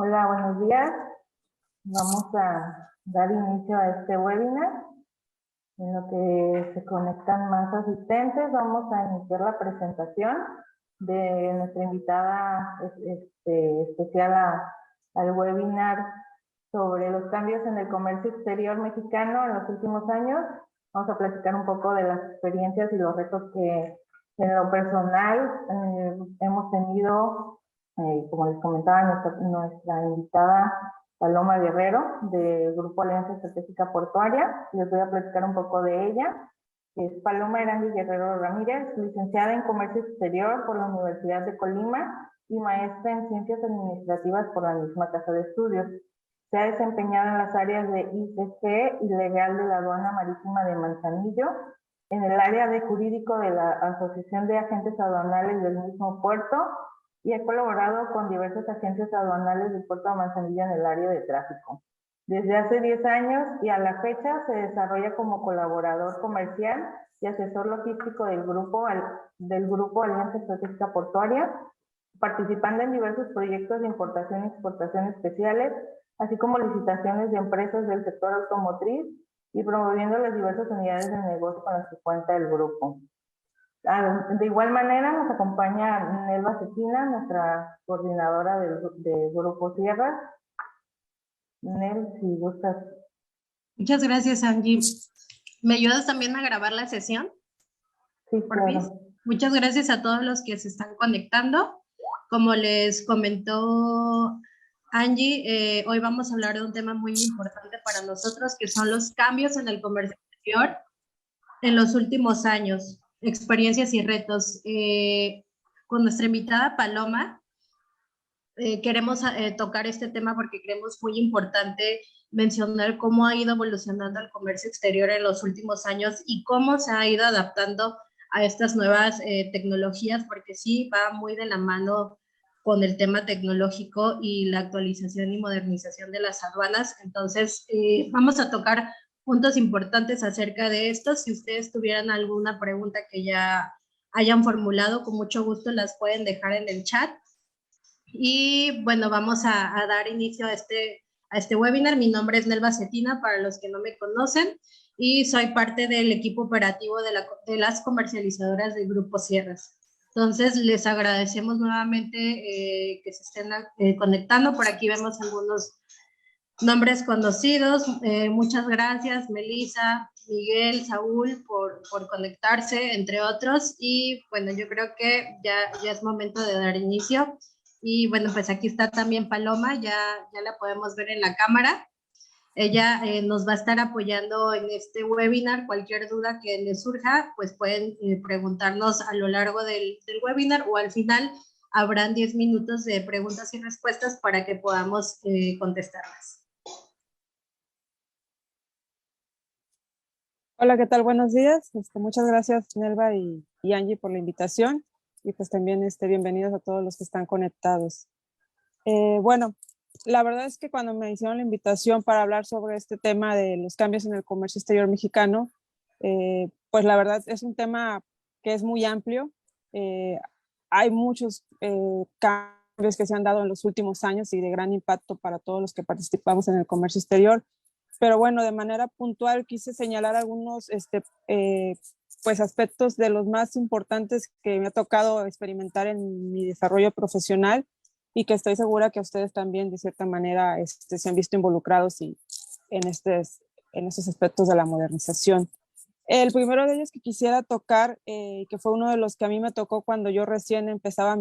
Hola, buenos días. Vamos a dar inicio a este webinar. En lo que se conectan más asistentes, vamos a iniciar la presentación de nuestra invitada especial al webinar sobre los cambios en el comercio exterior mexicano en los últimos años. Vamos a platicar un poco de las experiencias y los retos que en lo personal hemos tenido, como les comentaba nuestra invitada Paloma Guerrero, del Grupo Alianza Estratégica Portuaria. Les voy a platicar un poco de ella. Es Paloma Erandi Guerrero Ramírez, licenciada en Comercio Exterior por la Universidad de Colima y maestra en Ciencias Administrativas por la misma Casa de Estudios. Se ha desempeñado en las áreas de ICC y legal de la Aduana Marítima de Manzanillo, en el área de jurídico de la Asociación de Agentes Aduanales del mismo puerto, y ha colaborado con diversas agencias aduanales del puerto de Manzanillo en el área de tráfico. Desde hace 10 años y a la fecha se desarrolla como colaborador comercial y asesor logístico del grupo Alianza Estratégica Portuaria, participando en diversos proyectos de importación y exportación especiales, así como licitaciones de empresas del sector automotriz y promoviendo las diversas unidades de negocio con las que cuenta el grupo. De igual manera nos acompaña Nelva Cetina, nuestra coordinadora del Grupo Sierra. Nel, si gustas. Muchas gracias, Angie. ¿Me ayudas también a grabar la sesión? Sí, por fin. Muchas gracias a todos los que se están conectando. Como les comentó Angie, hoy vamos a hablar de un tema muy importante para nosotros, que son los cambios en el comercio exterior en los últimos años, experiencias y retos. Con nuestra invitada Paloma, queremos tocar este tema porque creemos muy importante mencionar cómo ha ido evolucionando el comercio exterior en los últimos años y cómo se ha ido adaptando a estas nuevas tecnologías, porque sí va muy de la mano con el tema tecnológico y la actualización y modernización de las aduanas. Entonces, vamos a tocar puntos importantes acerca de esto. Si ustedes tuvieran alguna pregunta que ya hayan formulado, con mucho gusto las pueden dejar en el chat. Y bueno, vamos a dar inicio a este webinar. Mi nombre es Nelva Cetina, para los que no me conocen, y soy parte del equipo operativo de las comercializadoras del Grupo Sierras. Entonces, les agradecemos nuevamente que se estén conectando. Por aquí vemos algunos nombres conocidos. Muchas gracias, Melissa, Miguel, Saúl, por conectarse, entre otros. Y bueno, yo creo que ya es momento de dar inicio. Y bueno, pues aquí está también Paloma, ya la podemos ver en la cámara. Ella nos va a estar apoyando en este webinar. Cualquier duda que les surja, pues pueden preguntarnos a lo largo del webinar, o al final habrán 10 minutos de preguntas y respuestas para que podamos contestarlas. Hola, ¿qué tal? Buenos días. Muchas gracias, Nelva y Angie, por la invitación. Y pues también bienvenidos a todos los que están conectados. Bueno, la verdad es que cuando me hicieron la invitación para hablar sobre este tema de los cambios en el comercio exterior mexicano, pues la verdad es un tema que es muy amplio. Hay muchos cambios que se han dado en los últimos años y de gran impacto para todos los que participamos en el comercio exterior. Pero bueno, de manera puntual quise señalar algunos pues aspectos de los más importantes que me ha tocado experimentar en mi desarrollo profesional y que estoy segura que ustedes también de cierta manera se han visto involucrados en estos aspectos de la modernización. El primero de ellos que quisiera tocar, que fue uno de los que a mí me tocó cuando yo recién empezaba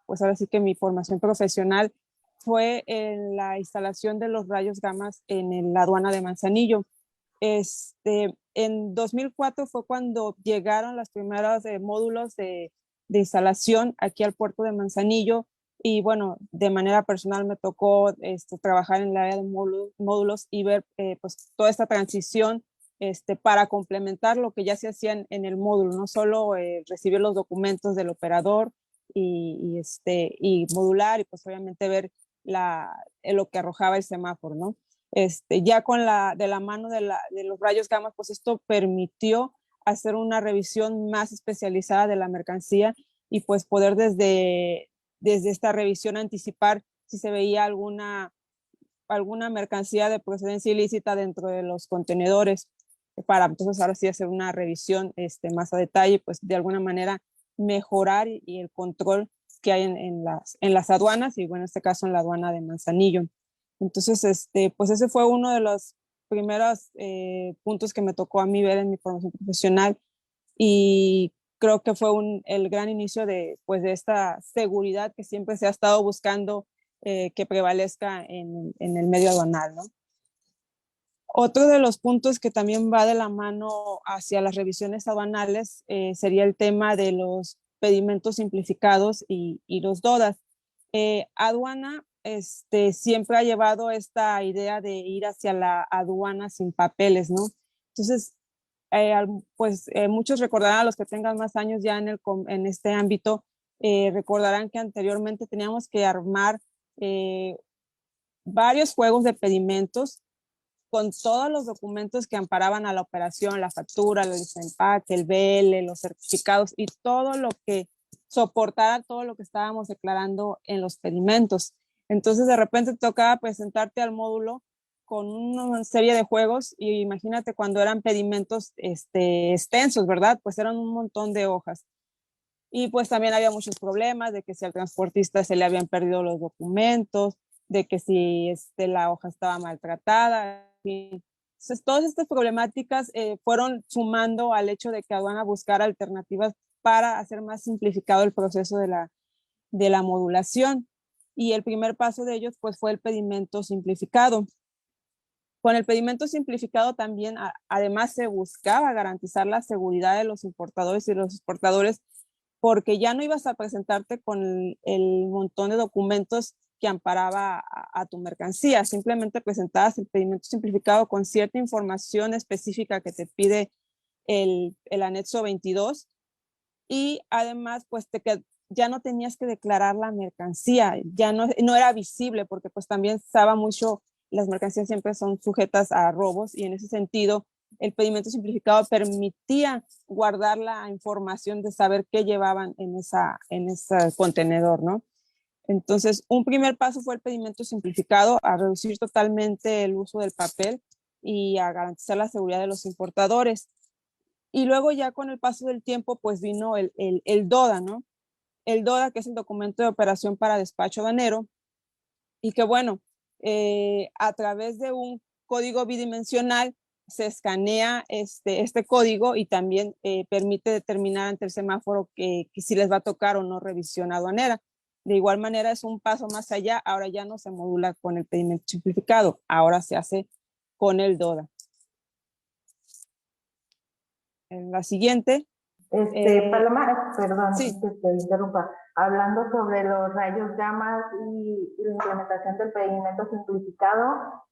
pues ahora sí que mi formación profesional, fue en la instalación de los rayos gamas en la aduana de Manzanillo. En 2004 fue cuando llegaron los primeros módulos de instalación aquí al puerto de Manzanillo, y bueno, de manera personal me tocó trabajar en el área de módulos y ver pues toda esta transición para complementar lo que ya se hacía en el módulo, no solo recibir los documentos del operador y modular, y pues obviamente ver lo que arrojaba el semáforo, ¿no? Ya de la mano de los rayos gamma, pues esto permitió hacer una revisión más especializada de la mercancía y pues poder desde esta revisión anticipar si se veía alguna mercancía de procedencia ilícita dentro de los contenedores, para entonces ahora sí hacer una revisión más a detalle, pues de alguna manera mejorar y el control que hay en las aduanas, y bueno, en este caso en la aduana de Manzanillo. Entonces, pues ese fue uno de los primeros puntos que me tocó a mí ver en mi formación profesional, y creo que fue el gran inicio pues de esta seguridad que siempre se ha estado buscando que prevalezca en el medio aduanal, ¿no? Otro de los puntos que también va de la mano hacia las revisiones aduanales sería el tema de los pedimentos simplificados y los DODAS. Aduana siempre ha llevado esta idea de ir hacia la aduana sin papeles, ¿no? Entonces, pues muchos recordarán, a los que tengan más años ya en este ámbito, recordarán que anteriormente teníamos que armar varios juegos de pedimentos con todos los documentos que amparaban a la operación, la factura, el desempaque, el BL, los certificados y todo lo que soportara todo lo que estábamos declarando en los pedimentos. Entonces, de repente tocaba presentarte al módulo con una serie de juegos, y imagínate cuando eran pedimentos extensos, ¿verdad? Pues eran un montón de hojas. Y pues también había muchos problemas de que si al transportista se le habían perdido los documentos, de que si la hoja estaba maltratada. Entonces, todas estas problemáticas fueron sumando al hecho de que aduana buscar alternativas para hacer más simplificado el proceso de la modulación. Y el primer paso de ellos pues fue el pedimento simplificado. Con el pedimento simplificado también, además, se buscaba garantizar la seguridad de los importadores y los exportadores, porque ya no ibas a presentarte con el montón de documentos que amparaba a tu mercancía. Simplemente presentabas el pedimento simplificado con cierta información específica que te pide el anexo 22, y además pues ya no tenías que declarar la mercancía, ya no era visible, porque pues también estaba mucho, las mercancías siempre son sujetas a robos, y en ese sentido el pedimento simplificado permitía guardar la información de saber qué llevaban en ese contenedor, ¿no? Entonces, un primer paso fue el pedimento simplificado, a reducir totalmente el uso del papel y a garantizar la seguridad de los importadores. Y luego ya con el paso del tiempo, pues vino el DODA, ¿no? El DODA, que es el documento de operación para despacho aduanero, y que bueno, a través de un código bidimensional se escanea este código, y también permite determinar ante el semáforo que si les va a tocar o no revisión aduanera. De igual manera, es un paso más allá. Ahora ya no se modula con el pedimento simplificado, ahora se hace con el DODA. En la siguiente. Paloma, perdón, Sí. que te interrumpa. Hablando sobre los rayos gamma y la implementación del pedimento simplificado,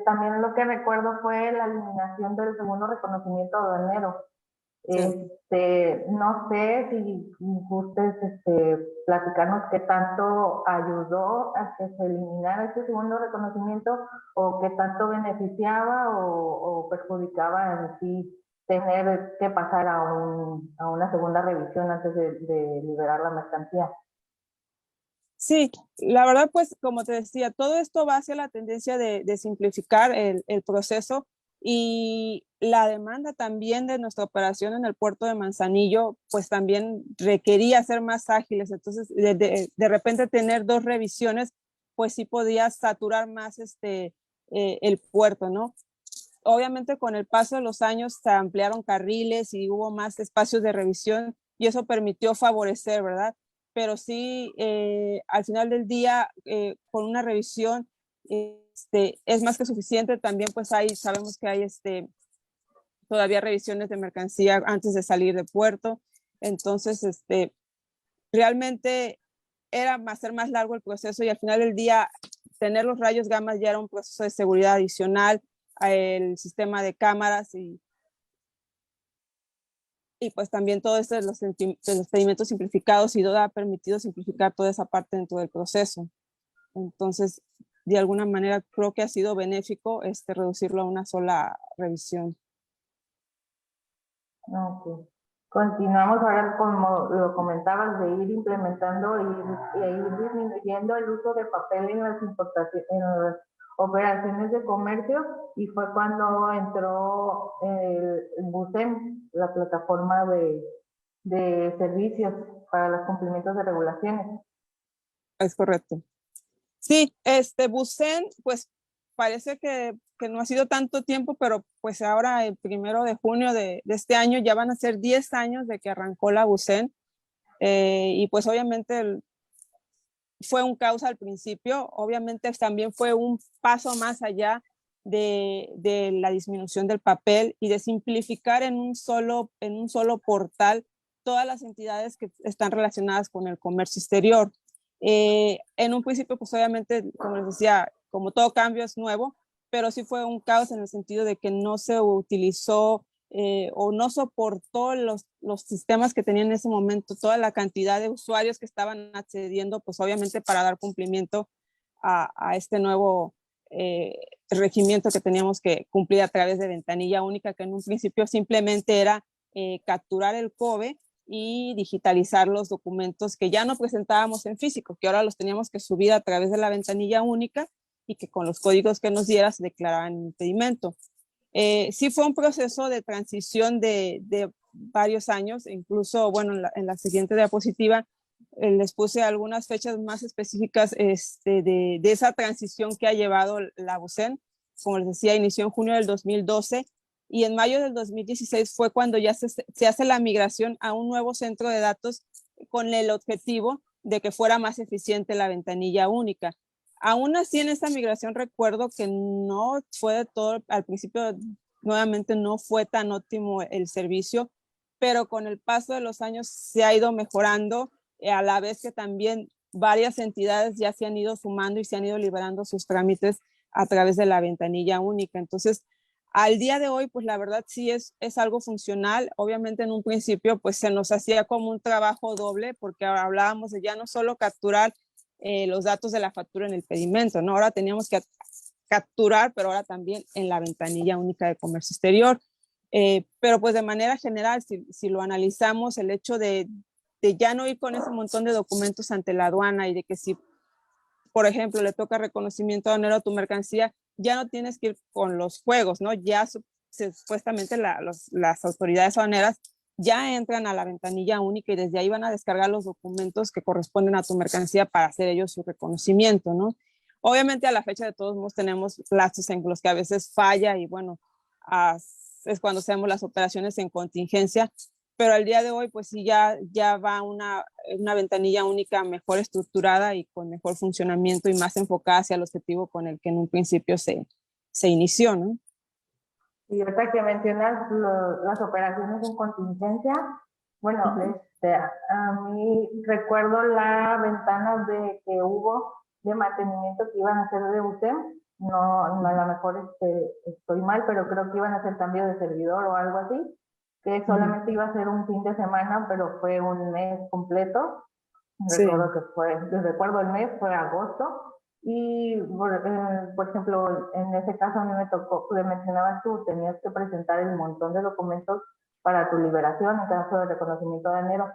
también lo que recuerdo fue la eliminación del segundo reconocimiento aduanero. Sí. No sé si gustes platicarnos qué tanto ayudó a que se eliminara este segundo reconocimiento, o qué tanto beneficiaba o perjudicaba en sí tener que pasar a una segunda revisión antes de liberar la mercancía. Sí, la verdad, pues como te decía, todo esto va hacia la tendencia de simplificar el proceso, y la demanda también de nuestra operación en el puerto de Manzanillo, pues también requería ser más ágiles. Entonces, de repente tener 2 revisiones, pues sí podía saturar más el puerto, ¿no? Obviamente con el paso de los años se ampliaron carriles y hubo más espacios de revisión, y eso permitió favorecer, ¿verdad? Pero sí, al final del día, con una revisión es más que suficiente. También pues sabemos que hay todavía revisiones de mercancía antes de salir de puerto. Entonces, realmente era hacer más largo el proceso, y al final del día tener los rayos gamma ya era un proceso de seguridad adicional, el sistema de cámaras, y pues también todo esto de los pedimentos simplificados, y DODA ha permitido simplificar toda esa parte dentro del proceso. Entonces, de alguna manera creo que ha sido benéfico reducirlo a una sola revisión. Okay. Continuamos ahora, como lo comentabas, de ir implementando y ir disminuyendo el uso de papel en las importaciones, en las operaciones de comercio, y fue cuando entró el BUSEM, la plataforma de servicios para los cumplimientos de regulaciones. Es correcto. Sí, Busen, pues parece que no ha sido tanto tiempo, pero pues ahora el 1 de junio de este año ya van a ser 10 años de que arrancó la Busen, y pues obviamente fue un caos al principio, obviamente también fue un paso más allá de la disminución del papel y de simplificar en un solo portal todas las entidades que están relacionadas con el comercio exterior. En un principio, pues obviamente, como les decía, como todo cambio es nuevo, pero sí fue un caos en el sentido de que no se utilizó o no soportó los sistemas que tenían en ese momento, toda la cantidad de usuarios que estaban accediendo, pues obviamente para dar cumplimiento a este nuevo regimiento que teníamos que cumplir a través de ventanilla única, que en un principio simplemente era capturar el COBE y digitalizar los documentos que ya no presentábamos en físico, que ahora los teníamos que subir a través de la ventanilla única y que con los códigos que nos diera se declaraban impedimento. Sí fue un proceso de transición de varios años, incluso, bueno, en la siguiente diapositiva les puse algunas fechas más específicas de esa transición que ha llevado la BUSEN. Como les decía, inició en junio del 2012 y en mayo del 2016 fue cuando ya se hace la migración a un nuevo centro de datos con el objetivo de que fuera más eficiente la ventanilla única. Aún así, en esta migración recuerdo que no fue de todo, al principio nuevamente no fue tan óptimo el servicio, pero con el paso de los años se ha ido mejorando, a la vez que también varias entidades ya se han ido sumando y se han ido liberando sus trámites a través de la ventanilla única. Entonces, al día de hoy, pues la verdad sí es algo funcional. Obviamente en un principio, pues se nos hacía como un trabajo doble, porque ahora hablábamos de ya no solo capturar los datos de la factura en el pedimento, ¿no? Ahora teníamos que capturar, pero ahora también en la ventanilla única de comercio exterior. Pero pues de manera general, si lo analizamos, el hecho de ya no ir con ese montón de documentos ante la aduana y de que si, por ejemplo, le toca reconocimiento aduanero a tu mercancía, ya no tienes que ir con los juegos, ¿no? Ya supuestamente las autoridades aduaneras ya entran a la ventanilla única y desde ahí van a descargar los documentos que corresponden a tu mercancía para hacer ellos su reconocimiento, ¿no? Obviamente a la fecha de todos modos tenemos plazos en los que a veces falla y bueno, es cuando hacemos las operaciones en contingencia, pero al día de hoy pues sí ya va una ventanilla única mejor estructurada y con mejor funcionamiento y más enfocada hacia el objetivo con el que en un principio se inició, ¿no? Y ahorita que mencionas las operaciones en contingencia, bueno, a mí recuerdo la ventana que hubo de mantenimiento que iban a hacer de UTEM. No, a lo mejor estoy mal, pero creo que iban a hacer cambio de servidor o algo así, que solamente iba a ser un fin de semana, pero fue un mes completo. Sí. Recuerdo que recuerdo el mes, fue agosto. Y, por ejemplo, en ese caso a mí me tocó, le mencionabas tú, tenías que presentar el montón de documentos para tu liberación en caso de reconocimiento de enero.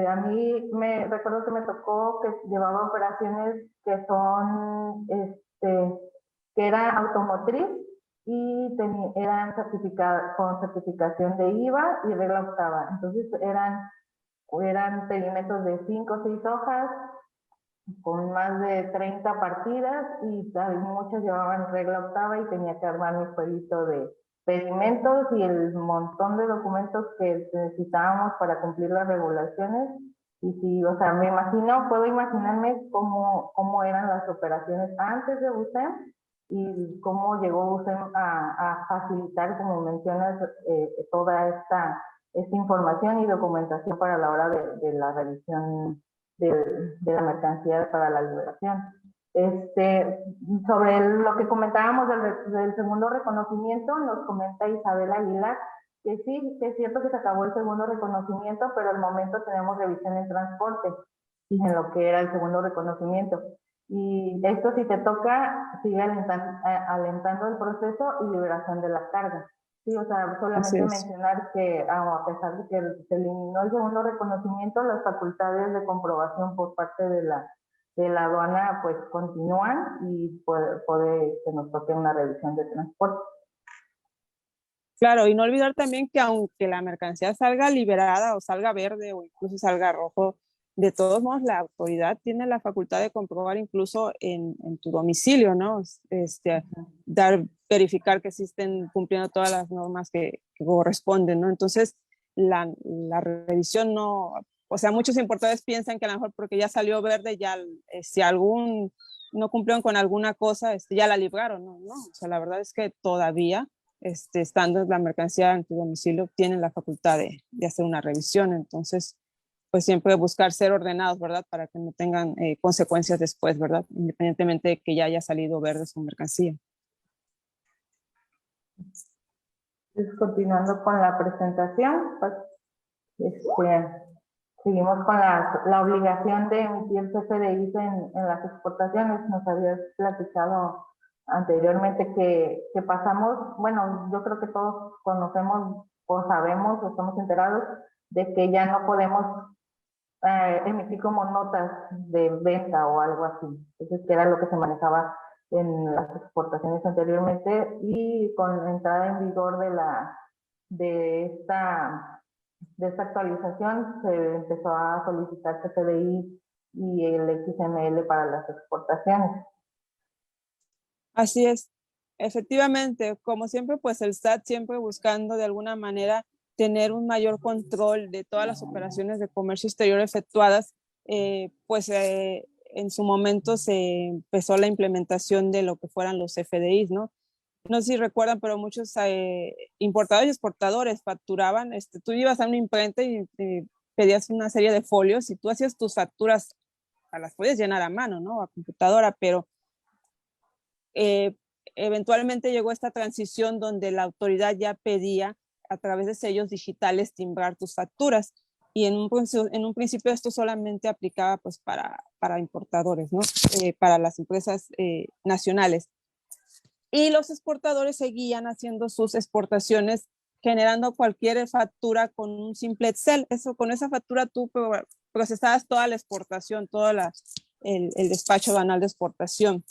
A mí recuerdo que me tocó que llevaba operaciones que son, que era automotriz y eran con certificación de IVA y regla octava. Entonces eran pedimentos de 5 o 6 hojas, con más de 30 partidas y muchas llevaban regla octava y tenía que armar mi jueguito de pedimentos y el montón de documentos que necesitábamos para cumplir las regulaciones. Y sí, o sea, puedo imaginarme cómo eran las operaciones antes de USEM y cómo llegó USEM a facilitar, como mencionas, toda esta información y documentación para la hora de la revisión de la mercancía para la liberación. Sobre lo que comentábamos del segundo reconocimiento, nos comenta Isabel Aguilar que sí, que es cierto que se acabó el segundo reconocimiento, pero al momento tenemos revisión en transporte, en lo que era el segundo reconocimiento. Y esto, si te toca, sigue alentando el proceso y liberación de la carga. Sí, o sea, Así solamente es. mencionar que a pesar de que se eliminó el segundo reconocimiento, las facultades de comprobación por parte de la aduana pues continúan y puede que nos toque una revisión de transporte. Claro, y no olvidar también que aunque la mercancía salga liberada o salga verde o incluso salga rojo, de todos modos la autoridad tiene la facultad de comprobar incluso en tu domicilio, ¿no? Verificar que sí estén cumpliendo todas las normas que corresponden, ¿no? Entonces, la revisión no, o sea, muchos importadores piensan que a lo mejor porque ya salió verde, ya si algún no cumplieron con alguna cosa, ya la libraron, ¿no? No, o sea, la verdad es que todavía estando la mercancía en tu domicilio, tienen la facultad de hacer una revisión. Entonces, pues siempre buscar ser ordenados, ¿verdad? Para que no tengan consecuencias después, ¿verdad? Independientemente de que ya haya salido verde su mercancía. Entonces, continuando con la presentación, pues, seguimos con la obligación de emitir CFDIs en las exportaciones. Nos habías platicado anteriormente que pasamos, bueno, yo creo que todos conocemos o sabemos o estamos enterados de que ya no podemos emitir como notas de venta o algo así. Entonces, que era lo que se manejaba en las exportaciones anteriormente, y con la entrada en vigor de esta actualización se empezó a solicitar CFDI y el XML para las exportaciones. Así es. Efectivamente, como siempre, pues el SAT siempre buscando de alguna manera tener un mayor control de todas las operaciones de comercio exterior efectuadas, en su momento se empezó la implementación de lo que fueran los FDIs, ¿no? No sé si recuerdan, pero muchos importadores y exportadores facturaban, tú ibas a una imprenta y pedías una serie de folios y tú hacías tus facturas, las podías llenar a mano, ¿no? A computadora, pero eventualmente llegó esta transición donde la autoridad ya pedía a través de sellos digitales timbrar tus facturas. Y en un principio esto solamente aplicaba pues para importadores, ¿no? Para las empresas nacionales. Y los exportadores seguían haciendo sus exportaciones generando cualquier factura con un simple Excel. Con esa factura tú procesabas toda la exportación, todo el despacho banal de exportación.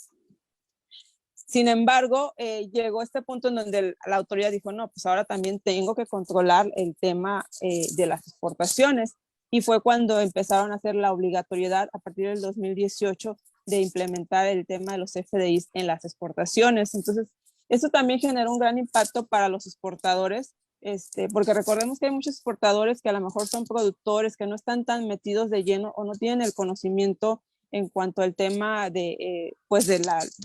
Sin embargo, llegó este punto en donde la autoridad dijo, no, pues ahora también tengo que controlar el tema de las exportaciones. Y fue cuando empezaron a hacer la obligatoriedad a partir del 2018 de implementar el tema de los FDIs en las exportaciones. Entonces, eso también generó un gran impacto para los exportadores, porque recordemos que hay muchos exportadores que a lo mejor son productores, que no están tan metidos de lleno o no tienen el conocimiento en cuanto al tema de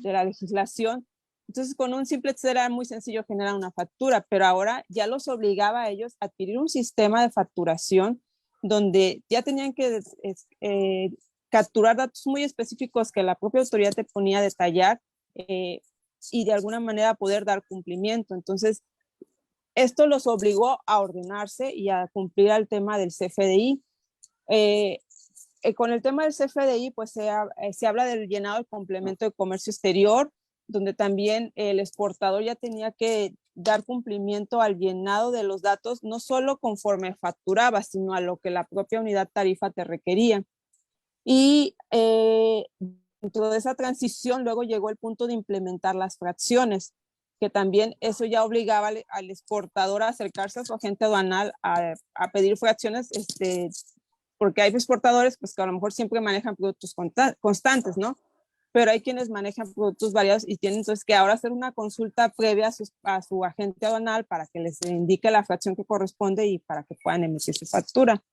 la legislación. Entonces, con un simple Excel era muy sencillo generar una factura, pero ahora ya los obligaba a ellos a adquirir un sistema de facturación donde ya tenían que capturar datos muy específicos que la propia autoridad te ponía a detallar y de alguna manera poder dar cumplimiento. Entonces, esto los obligó a ordenarse y a cumplir al tema del CFDI. Con el tema del CFDI, pues se habla del llenado del complemento de comercio exterior, donde también el exportador ya tenía que dar cumplimiento al llenado de los datos, no solo conforme facturaba, sino a lo que la propia unidad tarifa te requería. Y dentro de esa transición luego llegó el punto de implementar las fracciones, que también eso ya obligaba al exportador a acercarse a su agente aduanal a pedir fracciones, porque hay exportadores pues, que a lo mejor siempre manejan productos constantes, ¿no? Pero hay quienes manejan productos variados y tienen entonces que ahora hacer una consulta previa a su agente aduanal para que les indique la fracción que corresponde y para que puedan emitir su factura.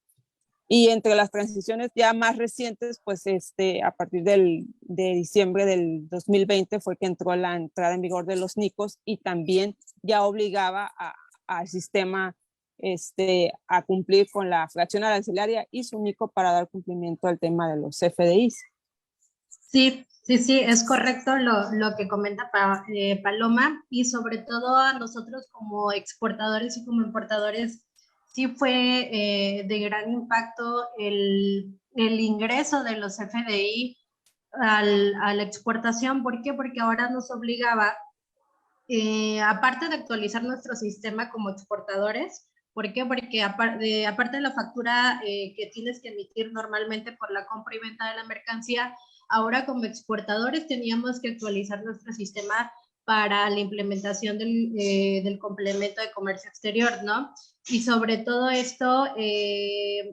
Y entre las transiciones ya más recientes, pues a partir de diciembre del 2020 fue que entró la entrada en vigor de los NICOS y también ya obligaba al sistema a cumplir con la fracción arancelaria y su NICO para dar cumplimiento al tema de los FDIs. Sí, es correcto lo que comenta Paloma, y sobre todo a nosotros como exportadores y como importadores, sí fue de gran impacto el ingreso de los FDI a la exportación. ¿Por qué? Porque ahora nos obligaba aparte de actualizar nuestro sistema como exportadores. ¿Por qué? Porque aparte de la factura que tienes que emitir normalmente por la compra y venta de la mercancía, ahora como exportadores teníamos que actualizar nuestro sistema para la implementación del complemento de comercio exterior, ¿no? Y sobre todo esto,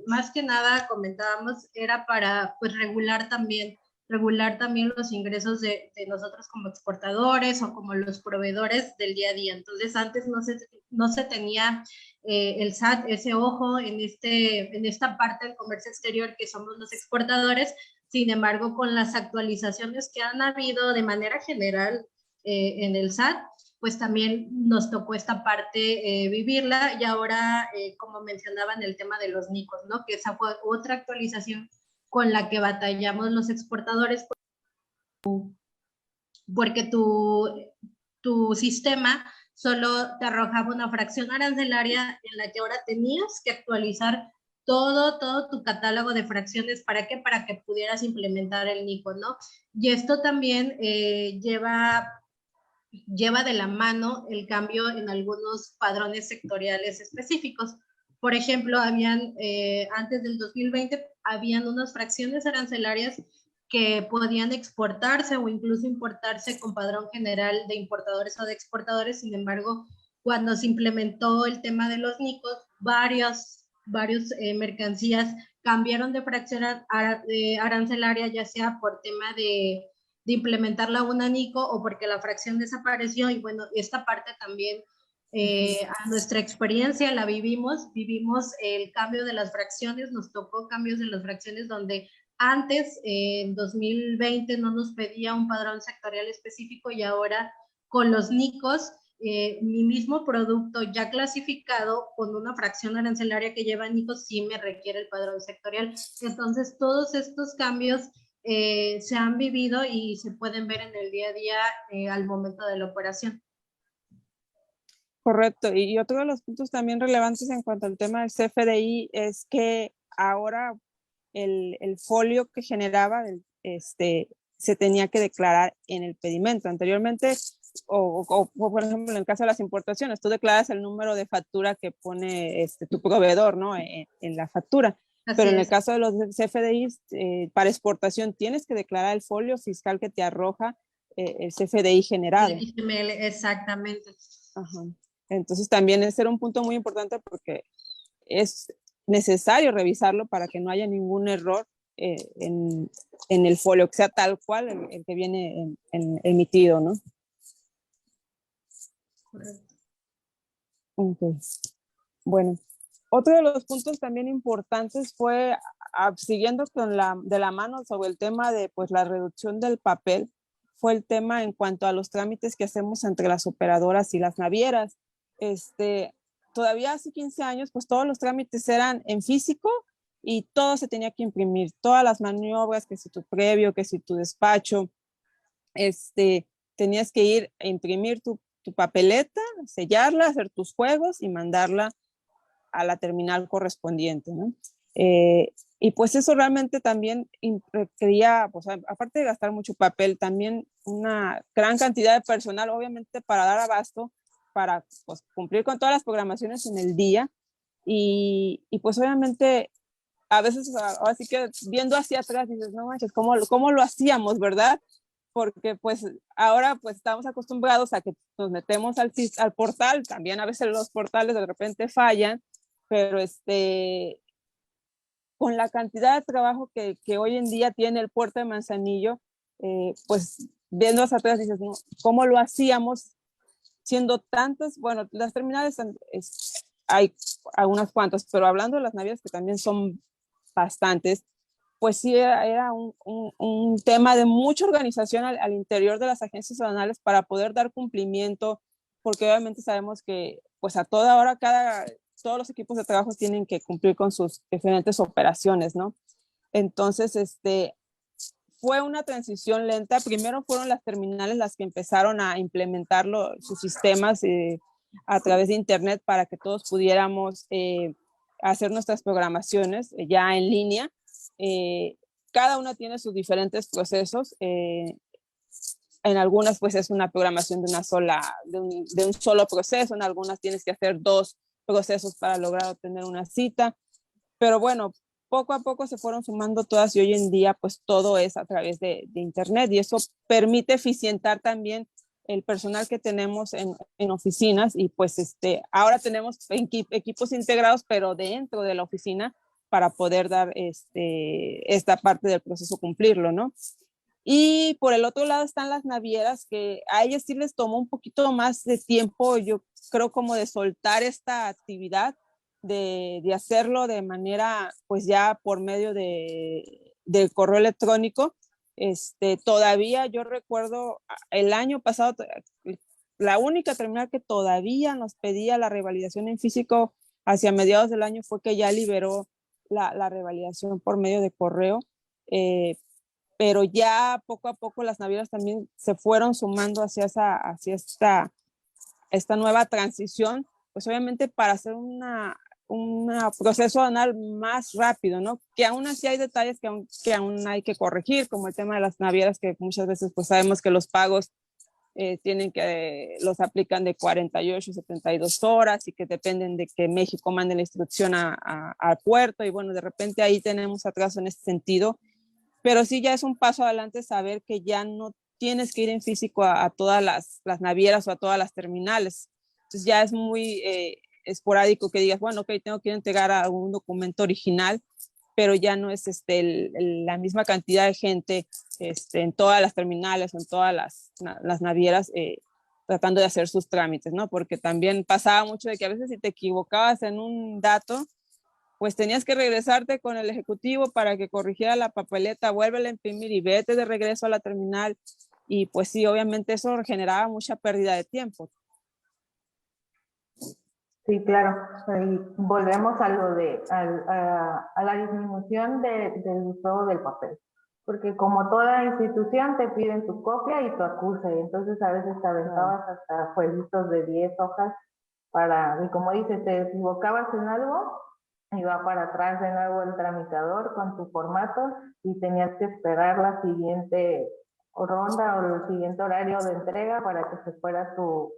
más que nada comentábamos, era para pues regular también los ingresos de nosotros como exportadores o como los proveedores del día a día. Entonces, antes no se tenía el SAT ese ojo en esta parte del comercio exterior que somos los exportadores. Sin embargo, con las actualizaciones que han habido de manera general en el SAT, pues también nos tocó esta parte vivirla, y ahora, como mencionaba en el tema de los NICOS, ¿no? Que esa fue otra actualización con la que batallamos los exportadores, porque tu sistema solo te arrojaba una fracción arancelaria en la que ahora tenías que actualizar todo tu catálogo de fracciones. ¿Para qué? Para que pudieras implementar el NICO, ¿no? Y esto también lleva de la mano el cambio en algunos padrones sectoriales específicos. Por ejemplo, antes del 2020, habían unas fracciones arancelarias que podían exportarse o incluso importarse con padrón general de importadores o de exportadores. Sin embargo, cuando se implementó el tema de los NICOS, varios mercancías cambiaron de fracción arancelaria, ya sea por tema de implementar la UNANICO o porque la fracción desapareció. Y bueno, esta parte también a nuestra experiencia la vivimos el cambio de las fracciones, nos tocó cambios de las fracciones donde antes, en 2020, no nos pedía un padrón sectorial específico, y ahora con los NICOS, mi mismo producto ya clasificado con una fracción arancelaria que lleva NICOS sí me requiere el padrón sectorial. Entonces, todos estos cambios se han vivido y se pueden ver en el día a día al momento de la operación. Correcto. Y otro de los puntos también relevantes en cuanto al tema del CFDI es que ahora el folio que generaba se tenía que declarar en el pedimento. Anteriormente, o por ejemplo, en el caso de las importaciones, tú declaras el número de factura que pone tu proveedor, ¿no? En la factura. Así Pero en es. el caso de los CFDIs, para exportación tienes que declarar el folio fiscal que te arroja el CFDI generado. El XML, exactamente. Ajá. Entonces también ese era un punto muy importante porque es necesario revisarlo para que no haya ningún error en el folio, que sea tal cual el que viene emitido, ¿no? Correcto. Okay. Bueno, otro de los puntos también importantes fue, siguiendo de la mano sobre el tema de pues, la reducción del papel, fue el tema en cuanto a los trámites que hacemos entre las operadoras y las navieras. Todavía hace 15 años, pues todos los trámites eran en físico y todo se tenía que imprimir, todas las maniobras, que si tu previo, que si tu despacho, tenías que ir a imprimir tu papeleta, sellarla, hacer tus juegos y mandarla a la terminal correspondiente, ¿no? Y pues eso realmente también requería, pues aparte de gastar mucho papel, también una gran cantidad de personal, obviamente para dar abasto, para pues, cumplir con todas las programaciones en el día. Y pues obviamente a veces, así que viendo hacia atrás dices, no manches, ¿cómo lo hacíamos, verdad? Porque pues ahora pues estamos acostumbrados a que nos metemos al portal, también a veces los portales de repente fallan, pero con la cantidad de trabajo que hoy en día tiene el puerto de Manzanillo, pues viendo hacia atrás dices, no, ¿cómo lo hacíamos siendo tantas? Bueno, las terminales hay algunas cuantas, pero hablando de las navieras que también son bastantes, pues sí era un tema de mucha organización al interior de las agencias aduanales para poder dar cumplimiento, porque obviamente sabemos que pues a toda hora todos los equipos de trabajo tienen que cumplir con sus diferentes operaciones, ¿no? Entonces, fue una transición lenta. Primero fueron las terminales las que empezaron a implementar sus sistemas a través de internet para que todos pudiéramos hacer nuestras programaciones ya en línea. Cada una tiene sus diferentes procesos. En algunas pues es una programación de un solo proceso, en algunas tienes que hacer 2 procesos para lograr obtener una cita, pero bueno, poco a poco se fueron sumando todas y hoy en día pues todo es a través de internet y eso permite eficientar también el personal que tenemos en oficinas y pues ahora tenemos equipos integrados pero dentro de la oficina para poder dar esta parte del proceso, cumplirlo, ¿no? Y por el otro lado están las navieras, que a ellas sí les tomó un poquito más de tiempo, yo creo, como de soltar esta actividad, de hacerlo de manera, pues ya por medio del correo electrónico. Todavía yo recuerdo el año pasado, la única terminal que todavía nos pedía la revalidación en físico hacia mediados del año fue que ya liberó la revalidación por medio de correo. Pero ya poco a poco las navieras también se fueron sumando hacia esta nueva transición, pues obviamente para hacer un proceso aduanal más rápido, ¿no? Que aún así hay detalles que aún hay que corregir, como el tema de las navieras, que muchas veces pues sabemos que los pagos los aplican de 48, 72 horas y que dependen de que México mande la instrucción al puerto y bueno, de repente ahí tenemos atraso en este sentido. Pero sí ya es un paso adelante saber que ya no tienes que ir en físico a todas las navieras o a todas las terminales. Entonces ya es muy esporádico que digas, bueno, ok, tengo que ir a entregar a un documento original, pero ya no es la misma cantidad de gente en todas las terminales o en todas las navieras tratando de hacer sus trámites, ¿no? Porque también pasaba mucho de que a veces si te equivocabas en un dato, pues tenías que regresarte con el ejecutivo para que corrigiera la papeleta, vuélvela a imprimir y vete de regreso a la terminal. Y pues sí, obviamente eso generaba mucha pérdida de tiempo. Sí, claro. Y volvemos a lo a la disminución del uso del papel. Porque como toda institución te piden tu copia y tu acuse. Entonces a veces te aventabas hasta follitos de 10 hojas y como dices, te equivocabas en algo, iba para atrás de nuevo el tramitador con tu formato y tenías que esperar la siguiente ronda o el siguiente horario de entrega para que se fuera tu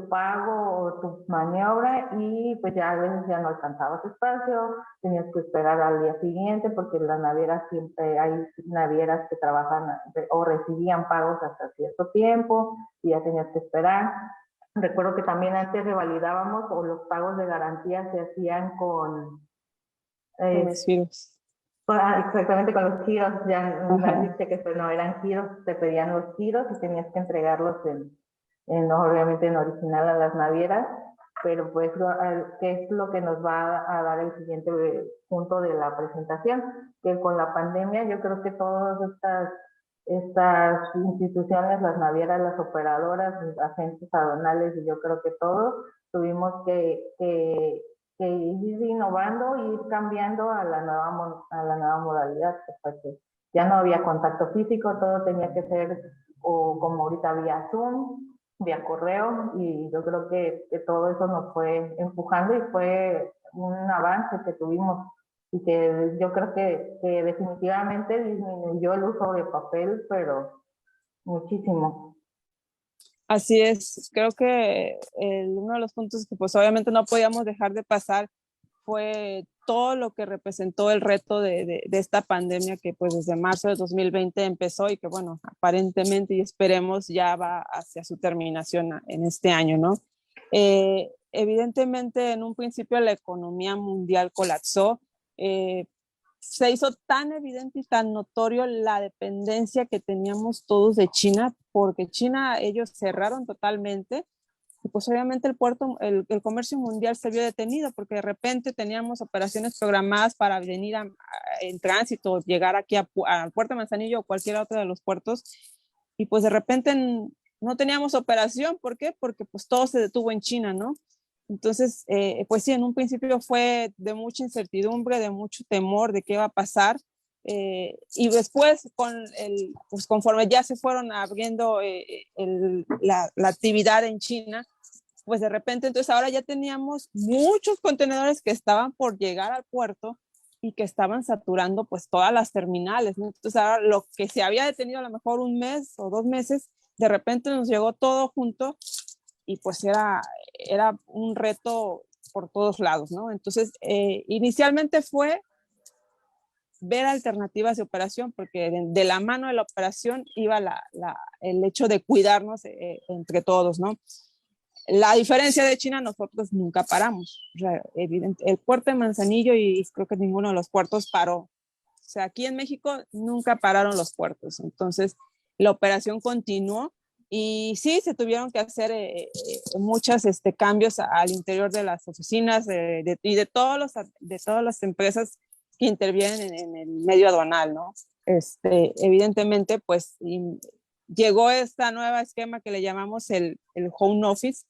pago o tu maniobra y pues ya a veces ya no alcanzabas espacio, tenías que esperar al día siguiente porque las navieras siempre hay navieras que trabajan o recibían pagos hasta cierto tiempo y ya tenías que esperar. Recuerdo que también antes revalidábamos o los pagos de garantía se hacían con los giros. Exactamente, con los giros, ya dice que pues no eran giros, te pedían los giros y tenías que entregarlos obviamente en original a las navieras, pero pues qué es lo que nos va a dar el siguiente punto de la presentación, que con la pandemia yo creo que todas estas instituciones, las navieras, las operadoras, los agentes aduanales y yo creo que todos tuvimos que ir innovando e ir cambiando a la nueva modalidad, que ya no había contacto físico, todo tenía que ser o como ahorita vía Zoom, vía correo, y yo creo que todo eso nos fue empujando y fue un avance que tuvimos y que yo creo que definitivamente disminuyó el uso de papel, pero muchísimo. Así es, creo que uno de los puntos que pues obviamente no podíamos dejar de pasar fue todo lo que representó el reto de esta pandemia que pues desde marzo de 2020 empezó y que bueno, aparentemente y esperemos ya va hacia su terminación en este año, ¿no? Evidentemente en un principio la economía mundial colapsó, se hizo tan evidente y tan notorio la dependencia que teníamos todos de China, porque China, ellos cerraron totalmente y pues obviamente el comercio mundial se vio detenido porque de repente teníamos operaciones programadas para venir en tránsito, llegar aquí al puerto de Manzanillo o cualquier otro de los puertos y pues de repente no teníamos operación. ¿Por qué? Porque pues todo se detuvo en China, ¿no? Entonces, pues sí, en un principio fue de mucha incertidumbre, de mucho temor de qué va a pasar. Y después, pues conforme ya se fueron abriendo la actividad en China, pues de repente, entonces ahora ya teníamos muchos contenedores que estaban por llegar al puerto y que estaban saturando pues todas las terminales, ¿no? Entonces ahora lo que se había detenido a lo mejor un mes o 2 meses, de repente nos llegó todo junto y pues era un reto por todos lados, ¿no? Entonces, inicialmente fue ver alternativas de operación, porque de la mano de la operación iba el hecho de cuidarnos entre todos, ¿no? La diferencia de China, nosotros nunca paramos. O sea, el puerto de Manzanillo y creo que ninguno de los puertos paró. O sea, aquí en México nunca pararon los puertos. Entonces, la operación continuó y sí, se tuvieron que hacer muchos cambios al interior de las oficinas y de todas las empresas que intervienen en el medio aduanal, ¿no? Evidentemente, pues llegó esta nueva esquema que le llamamos el home office,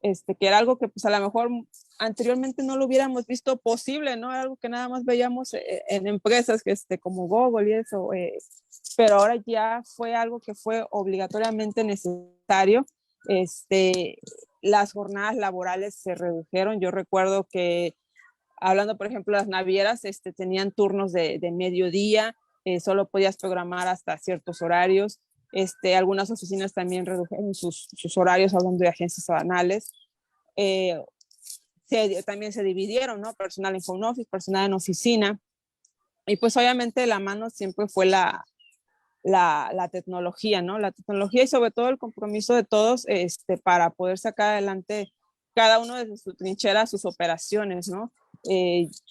que era algo que pues a lo mejor anteriormente no lo hubiéramos visto posible, ¿no? Algo que nada más veíamos en empresas como Google y eso, pero ahora ya fue algo que fue obligatoriamente necesario. Las jornadas laborales se redujeron. Yo recuerdo que, hablando por ejemplo de las navieras, tenían turnos de mediodía, solo podías programar hasta ciertos horarios. Algunas oficinas también redujeron sus horarios, hablando de agencias aduanales. También se dividieron, ¿no? Personal en home office, personal en oficina. Y pues obviamente la mano siempre fue la tecnología, ¿no? La tecnología y sobre todo el compromiso de todos para poder sacar adelante cada uno desde su trinchera sus operaciones, ¿no?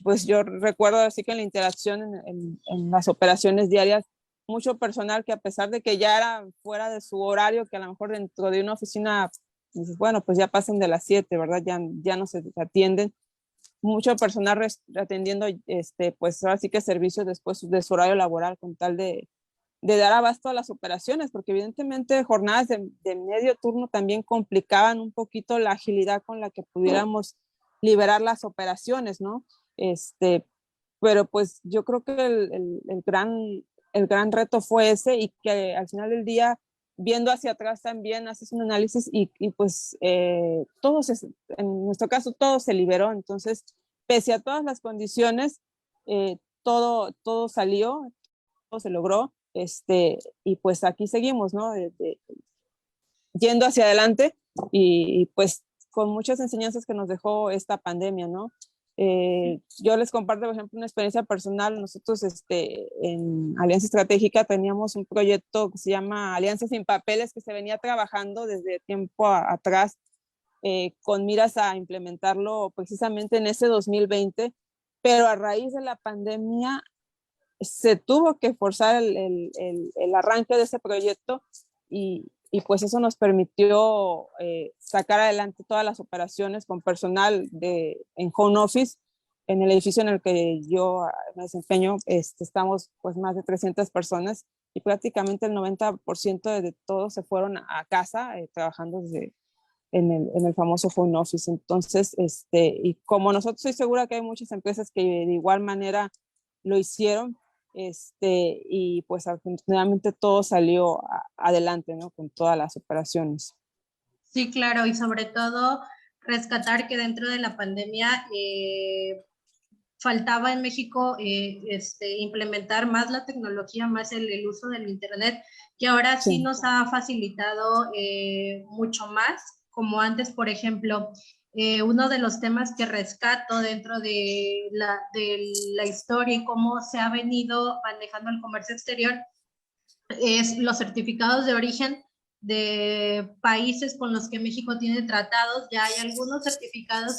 Pues yo recuerdo así que en la interacción en las operaciones diarias, mucho personal que a pesar de que ya era fuera de su horario, que a lo mejor dentro de una oficina, dices, bueno, pues ya pasan de las 7, ¿verdad? Ya no se atienden. Mucho personal atendiendo, pues ahora sí que servicios después de su horario laboral con tal de dar abasto a las operaciones, porque evidentemente jornadas de medio turno también complicaban un poquito la agilidad con la que pudiéramos liberar las operaciones, ¿no? Pero pues yo creo que el gran reto fue ese y que al final del día, viendo hacia atrás también, haces un análisis y pues en nuestro caso todo se liberó, entonces pese a todas las condiciones, todo salió, todo se logró, y pues aquí seguimos, ¿no? Yendo hacia adelante y pues con muchas enseñanzas que nos dejó esta pandemia, ¿no? Yo les comparto, por ejemplo, una experiencia personal. Nosotros en Alianza Estratégica teníamos un proyecto que se llama Alianzas sin Papeles, que se venía trabajando desde tiempo atrás con miras a implementarlo precisamente en ese 2020, pero a raíz de la pandemia se tuvo que forzar el arranque de ese proyecto y pues eso nos permitió sacar adelante todas las operaciones con personal en home office. En el edificio en el que yo me desempeño, estamos pues más de 300 personas y prácticamente el 90% de todos se fueron a casa trabajando en el famoso home office. Entonces, y como nosotros, estoy segura que hay muchas empresas que de igual manera lo hicieron, y pues afortunadamente todo salió adelante, ¿no? Con todas las operaciones. Sí, claro, y sobre todo rescatar que dentro de la pandemia faltaba en México implementar más la tecnología, más el uso del Internet, que ahora sí nos ha facilitado mucho más, como antes, por ejemplo. Uno de los temas que rescato dentro de la historia y cómo se ha venido manejando el comercio exterior es los certificados de origen de países con los que México tiene tratados. Ya hay algunos certificados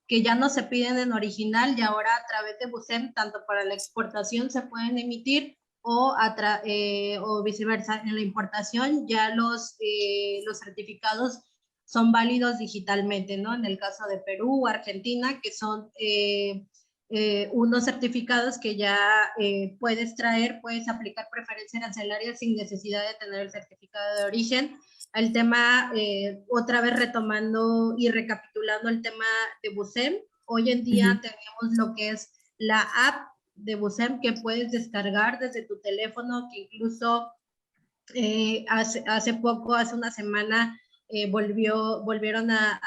que ya no se piden en original y ahora a través de BUSEM, tanto para la exportación se pueden emitir o viceversa. En la importación ya los certificados son válidos digitalmente, ¿no? En el caso de Perú o Argentina, que son unos certificados que ya puedes traer, puedes aplicar preferencia arancelaria sin necesidad de tener el certificado de origen. El tema, otra vez retomando y recapitulando el tema de BUSEM, hoy en día tenemos lo que es la app de BUSEM que puedes descargar desde tu teléfono, que incluso hace poco, hace una semana, volvieron a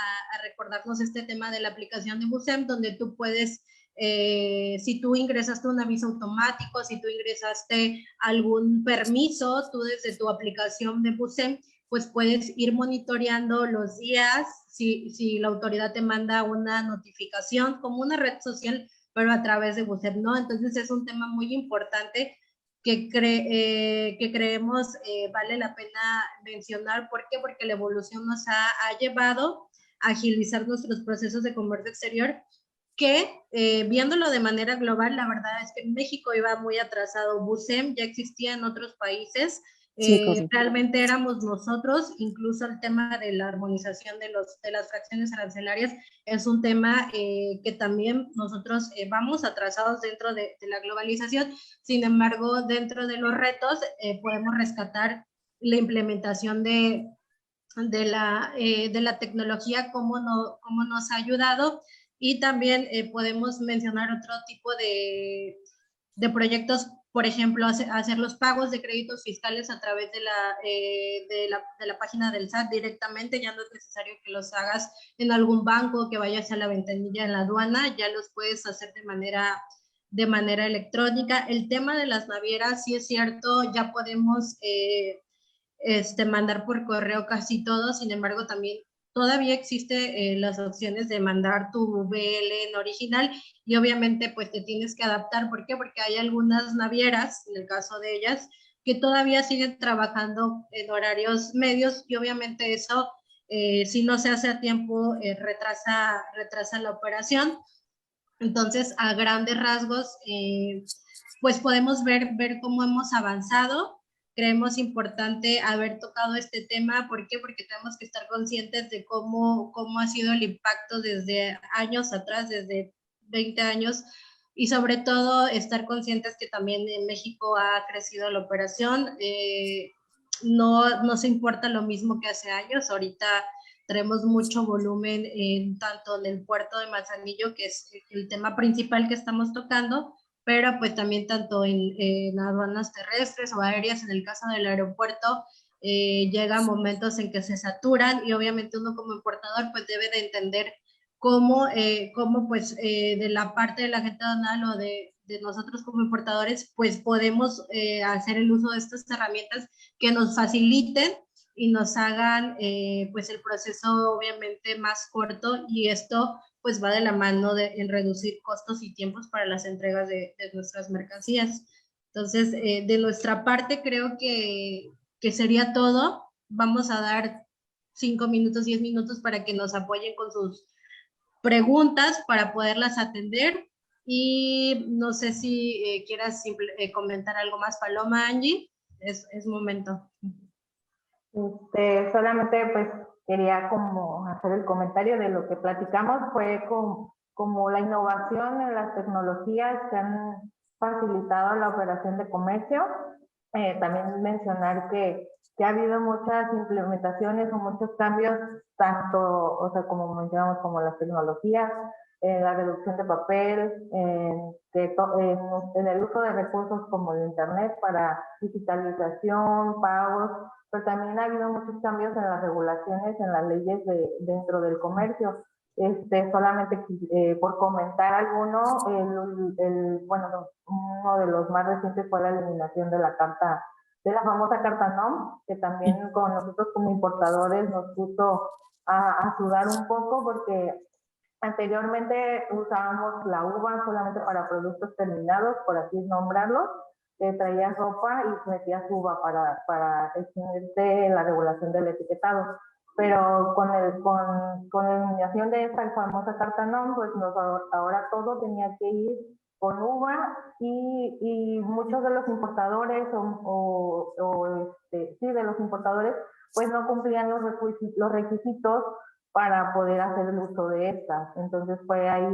recordarnos este tema de la aplicación de BUSEM, donde tú puedes si tú ingresaste un aviso automático, si tú ingresaste algún permiso, tú desde tu aplicación de BUSEM, pues puedes ir monitoreando los días, si la autoridad te manda una notificación, como una red social, pero a través de BUSEM, ¿no? Entonces es un tema muy importante que creemos vale la pena mencionar. ¿Por qué? Porque la evolución nos ha llevado a agilizar nuestros procesos de comercio exterior, que viéndolo de manera global, la verdad es que en México iba muy atrasado. BUSEM ya existía en otros países. Sí, Realmente éramos nosotros, incluso el tema de la armonización de las fracciones arancelarias es un tema que también nosotros vamos atrasados dentro de la globalización. Sin embargo, dentro de los retos podemos rescatar la implementación de la tecnología, cómo nos ha ayudado, y también podemos mencionar otro tipo de proyectos, por ejemplo, hacer los pagos de créditos fiscales a través de la página del SAT directamente. Ya no es necesario que los hagas en algún banco, que vayas a la ventanilla en la aduana, ya los puedes hacer de manera electrónica. El tema de las navieras, sí es cierto, ya podemos mandar por correo casi todo. Sin embargo, también todavía existe las opciones de mandar tu BL en original, y obviamente pues te tienes que adaptar. ¿Por qué? Porque hay algunas navieras, en el caso de ellas, que todavía siguen trabajando en horarios medios, y obviamente eso, si no se hace a tiempo, retrasa la operación. Entonces, a grandes rasgos, pues podemos ver cómo hemos avanzado. Creemos importante haber tocado este tema. ¿Por qué? Porque tenemos que estar conscientes de cómo ha sido el impacto desde años atrás, desde 20 años, y sobre todo estar conscientes que también en México ha crecido la operación. No se importa lo mismo que hace años. Ahorita tenemos mucho volumen tanto en el puerto de Manzanillo, que es el tema principal que estamos tocando, pero pues también tanto en aduanas terrestres o aéreas. En el caso del aeropuerto, llega momentos en que se saturan, y obviamente uno como importador pues debe de entender cómo pues de la parte de la gente aduanal o de nosotros como importadores, pues podemos hacer el uso de estas herramientas que nos faciliten y nos hagan pues el proceso obviamente más corto, y esto pues va de la mano en reducir costos y tiempos para las entregas de nuestras mercancías. Entonces, de nuestra parte creo que sería todo. Vamos a dar 5 minutos, 10 minutos para que nos apoyen con sus preguntas para poderlas atender. Y no sé si quieras comentar algo más, Paloma, Angie. Es momento. Solamente pues quería como hacer el comentario de lo que platicamos. Fue como la innovación en las tecnologías que han facilitado la operación de comercio. También mencionar que ha habido muchas implementaciones o muchos cambios, tanto, o sea, como mencionamos, como las tecnologías, la reducción de papel, en el uso de recursos como el internet para digitalización, pagos, pero también ha habido muchos cambios en las regulaciones, en las leyes dentro del comercio. Solamente por comentar alguno, bueno, uno de los más recientes fue la eliminación de la famosa carta NOM, que también con nosotros como importadores nos puso a sudar un poco, porque anteriormente usábamos la uva solamente para productos terminados, por así nombrarlos. Traías ropa y metías uva para extinguirte la regulación del etiquetado. Pero con la eliminación de esta famosa carta NOM, pues ahora todo tenía que ir con uva, y muchos de los importadores de los importadores pues no cumplían los requisitos para poder hacer el uso de estas. Entonces fue ahí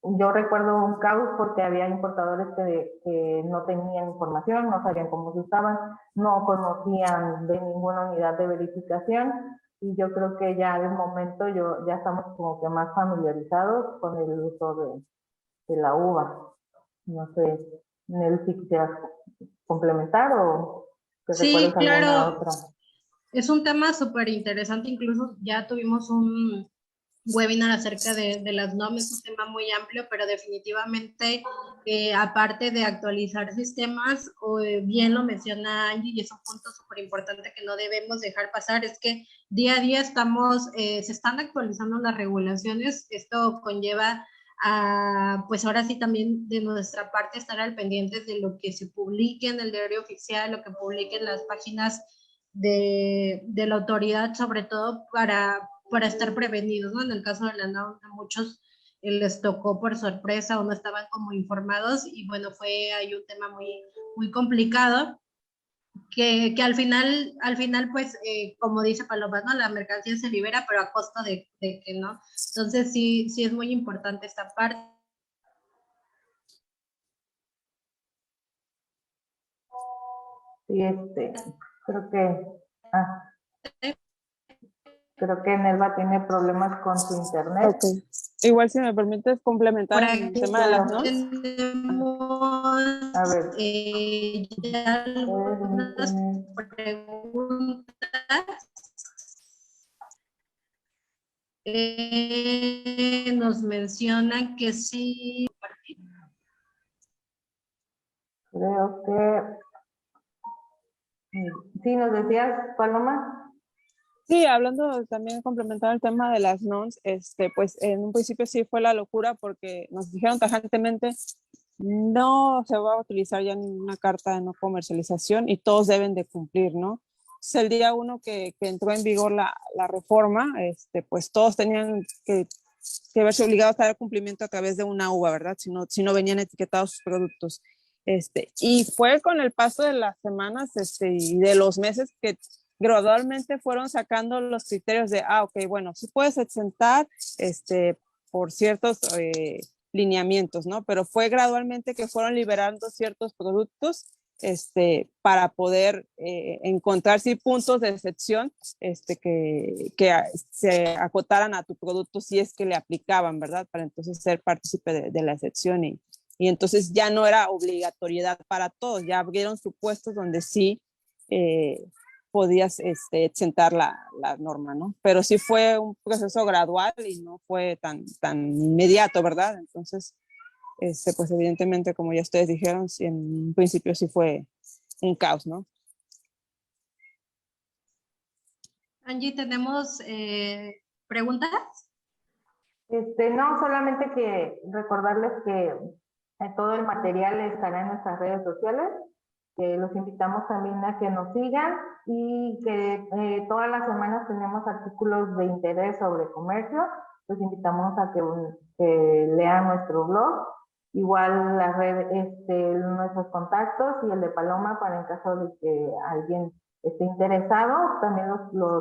yo recuerdo un caos, porque había importadores que no tenían información, no sabían cómo se usaban, no conocían de ninguna unidad de verificación, y yo creo que ya en el momento ya estamos como que más familiarizados con el uso de la uva. No sé, Nel, si quisieras complementar o que Sí, recuerdes alguna claro. otra. Es un tema súper interesante. Incluso ya tuvimos webinar acerca de las NOM. Es un tema muy amplio, pero definitivamente, aparte de actualizar sistemas, bien lo menciona Angie, y es un punto súper importante que no debemos dejar pasar, es que día a día se están actualizando las regulaciones. Esto conlleva a, pues ahora sí también de nuestra parte, estar al pendiente de lo que se publique en el diario oficial, lo que publiquen las páginas de la autoridad, sobre todo para estar prevenidos, ¿no? En el caso de la NAU, a muchos les tocó por sorpresa o no estaban como informados, y bueno, fue ahí un tema muy complicado, que al final pues, como dice Paloma, ¿no? La mercancía se libera, pero a costo de que no. Entonces sí es muy importante esta parte. Sí, creo que, creo que Nelva tiene problemas con su internet. Ok. Igual si me permites complementar Por en el aquí tema de las NOS. tenemos A ver, ya algunas permíteme. preguntas. Nos mencionan que sí. Creo que, sí, nos decías, Paloma. Sí, hablando también complementar el tema de las NONs, pues en un principio sí fue la locura porque nos dijeron tajantemente no se va a utilizar ya ninguna carta de no comercialización y todos deben de cumplir, ¿no? Entonces, el día uno que entró en vigor la reforma, pues todos tenían que verse obligados a dar cumplimiento a través de una uva, ¿verdad? Si no venían etiquetados sus productos. Y fue con el paso de las semanas y de los meses que gradualmente fueron sacando los criterios de, ok, bueno, sí puedes exentar por ciertos lineamientos, ¿no? Pero fue gradualmente que fueron liberando ciertos productos para poder encontrar sí, puntos de excepción que se acotaran a tu producto si es que le aplicaban, ¿verdad? Para entonces ser partícipe de la excepción y entonces ya no era obligatoriedad para todos, ya abrieron supuestos donde sí podías exentar la norma, ¿no? Pero sí fue un proceso gradual y no fue tan inmediato, ¿verdad? Entonces, pues evidentemente, como ya ustedes dijeron, sí, en un principio sí fue un caos, ¿no? Angie, ¿tenemos preguntas? No, solamente que recordarles que todo el material estará en nuestras redes sociales, que los invitamos también a que nos sigan y que todas las semanas tenemos artículos de interés sobre comercio. Los invitamos a que lean nuestro blog, igual la red, nuestros contactos y el de Paloma para en caso de que alguien esté interesado, también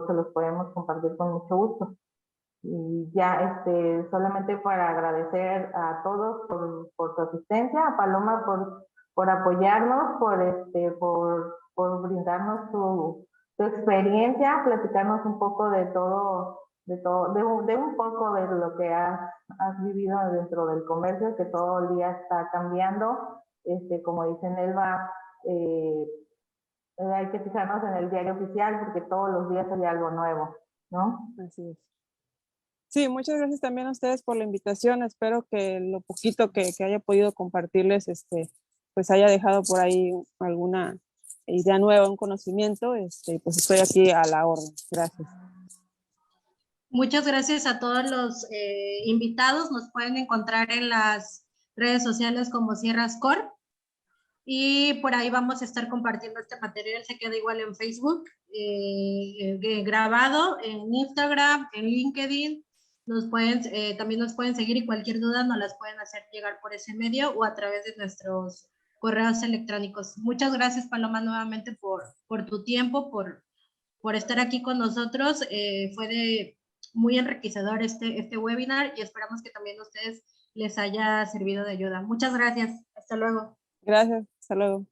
se los podemos compartir con mucho gusto. Y ya, solamente para agradecer a todos por su asistencia, a Paloma por apoyarnos, por brindarnos su experiencia, platicarnos un poco de todo, de un poco de lo que has vivido dentro del comercio, que todo el día está cambiando. Como dice Nelva, hay que fijarnos en el diario oficial porque todos los días hay algo nuevo, ¿no? Así es. Sí, muchas gracias también a ustedes por la invitación. Espero que lo poquito que haya podido compartirles, pues haya dejado por ahí alguna idea nueva, un conocimiento. Pues estoy aquí a la orden. Gracias. Muchas gracias a todos los invitados. Nos pueden encontrar en las redes sociales como Sierras Corp. Y por ahí vamos a estar compartiendo este material. Se queda igual en Facebook, grabado, en Instagram, en LinkedIn. También nos pueden seguir y cualquier duda nos las pueden hacer llegar por ese medio o a través de nuestros correos electrónicos. Muchas gracias, Paloma, nuevamente por tu tiempo, por estar aquí con nosotros. Fue muy enriquecedor este webinar y esperamos que también a ustedes les haya servido de ayuda. Muchas gracias. Hasta luego. Gracias. Hasta luego.